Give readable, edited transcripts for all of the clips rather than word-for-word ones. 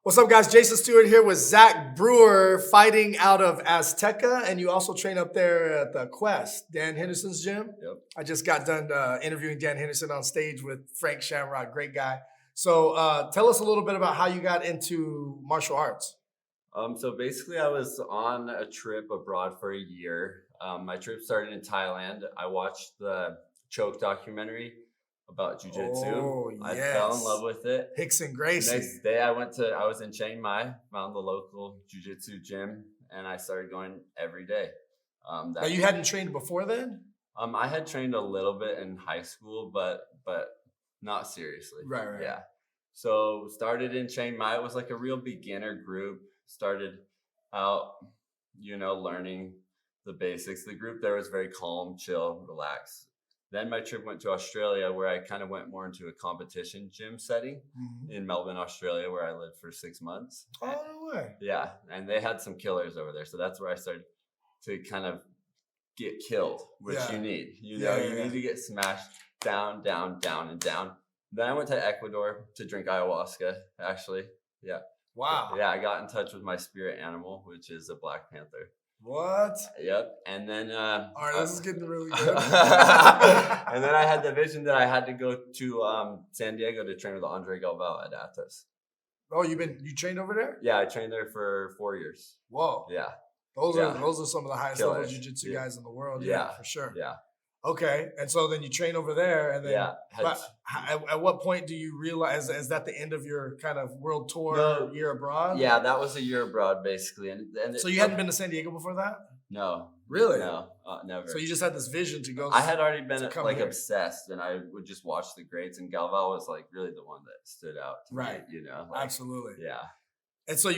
What's up, guys? Jason Stewart here with Zach Brewer, fighting out of Azteca, and you also train up there at the Quest, Dan Henderson's gym. Yep. I just got done interviewing Dan Henderson on stage with Frank Shamrock, great guy. So tell us a little bit about how you got into martial arts. So basically, I was on a trip abroad for a year. My trip started in Thailand. I watched the Choke documentary about jiu-jitsu. Oh, I yes. fell in love with it. Hickson The Gracie. next day, I was in Chiang Mai, found the local jiu-jitsu gym, and I started going every day. Now, you hadn't trained before then? I had trained a little bit in high school, but not seriously. Right. Yeah. So started in Chiang Mai. It was like a real beginner group. Started out, learning the basics. The group there was very calm, chill, relaxed. Then my trip went to Australia, where I kind of went more into a competition gym setting in Melbourne, Australia, where I lived for 6 months. Oh, no way. Yeah, and they had some killers over there. So that's where I started to kind of get killed, which you need. You need to get smashed down, down, down, and down. Then I went to Ecuador to drink ayahuasca, actually. Yeah. Wow. Yeah, I got in touch with my spirit animal, which is a black panther. What? Yep. And then all right, this is getting really good. And then I had the vision that I had to go to San Diego to train with Andre Galvao at Atos. Oh, you trained over there? Yeah, I trained there for 4 years. Whoa. Yeah. Those are some of the highest level jiu-jitsu guys in the world. Yeah, for sure. Yeah. Okay, and so then you train over there, and then but at what point do you realize, is that the end of your kind of world tour year abroad? Yeah, that was a year abroad basically, and so you hadn't been to San Diego before that? No, really? No, never. So you just had this vision to go. I had already been like here. obsessed, and I would just watch the greats, and Galvao was like really the one that stood out to me, Absolutely. Yeah. And so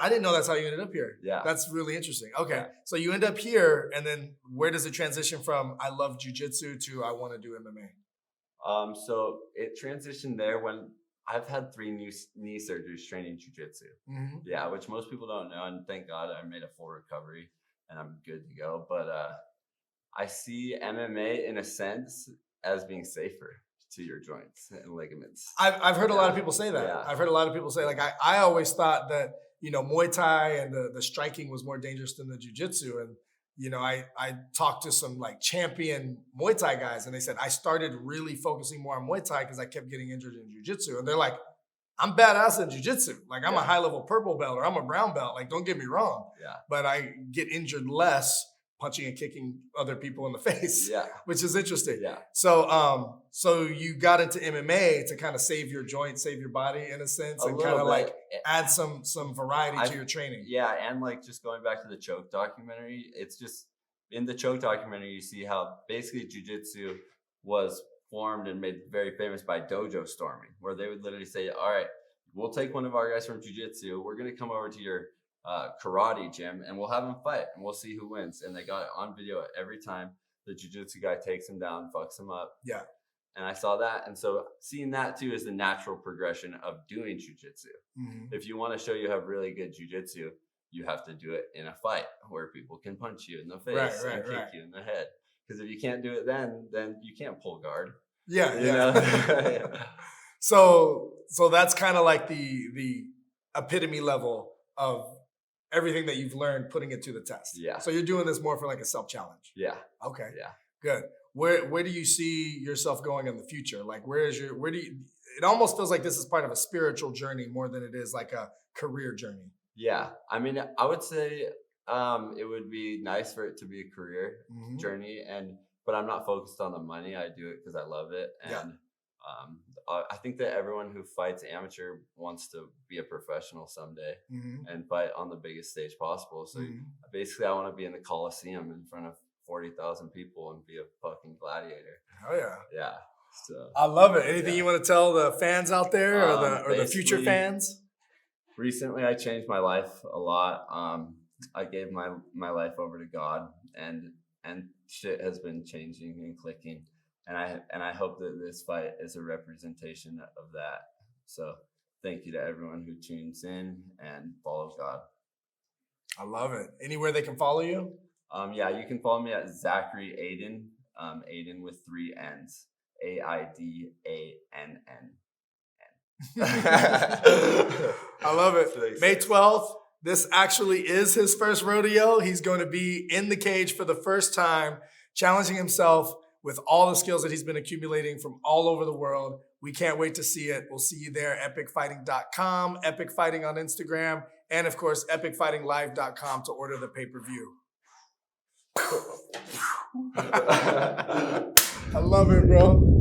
I didn't know that's how you ended up here. Yeah. That's really interesting. Okay. So you end up here, and then where does it transition from I love jiu-jitsu to I want to do MMA? So it transitioned there when I've had 3 knee surgeries training jiu-jitsu. Yeah, which most people don't know, and thank God I made a full recovery and I'm good to go. But I see MMA in a sense as being safer to your joints and ligaments. I've heard a lot of people say that. Yeah. I've heard a lot of people say, like, I always thought that, Muay Thai and the striking was more dangerous than the jiu-jitsu. And, I talked to some like champion Muay Thai guys, and they said, I started really focusing more on Muay Thai because I kept getting injured in jiu-jitsu. And they're like, I'm badass in jiu-jitsu. Like, I'm a high level purple belt or I'm a brown belt. Like, don't get me wrong. Yeah. But I get injured less punching and kicking other people in the face, which is interesting. Yeah. So, so you got into MMA to kind of save your joints, save your body in a sense, and kind of like add some variety to your training. Yeah, and like just going back to the Choke documentary, it's just in the Choke documentary you see how basically jiu-jitsu was formed and made very famous by dojo storming, where they would literally say, "All right, we'll take one of our guys from jiu-jitsu. We're gonna come over to your karate gym and we'll have them fight and we'll see who wins." And they got it on video every time. The jiu-jitsu guy takes him down, fucks him up. Yeah. And I saw that. And so seeing that too is the natural progression of doing jiu-jitsu. If you want to show you have really good jiu-jitsu, you have to do it in a fight where people can punch you in the face and kick you in the head. Because if you can't do it then you can't pull guard. Yeah. So that's kind of like the epitome level of everything that you've learned, putting it to the test. Yeah. So you're doing this more for like a self-challenge. Yeah. Okay. Yeah. Good. Where do you see yourself going in the future? Like, it almost feels like this is part of a spiritual journey more than it is like a career journey. Yeah. I mean, I would say it would be nice for it to be a career journey, but I'm not focused on the money. I do it because I love it. And I think that everyone who fights amateur wants to be a professional someday and fight on the biggest stage possible. So basically I want to be in the Coliseum in front of 40,000 people and be a fucking gladiator. Oh yeah. Yeah. So I love it. Anything you want to tell the fans out there or the future fans? Recently I changed my life a lot. I gave my life over to God, and shit has been changing and clicking. And I hope that this fight is a representation of that. So thank you to everyone who tunes in and follows God. I love it. Anywhere they can follow you? Yeah, you can follow me at Zachary Aiden. Aiden with 3 N's. AIDANN. I love it. May 12th. This actually is his first rodeo. He's going to be in the cage for the first time, challenging himself with all the skills that he's been accumulating from all over the world. We can't wait to see it. We'll see you there, epicfighting.com, Epic Fighting on Instagram, and of course, epicfightinglive.com to order the pay-per-view. I love it, bro.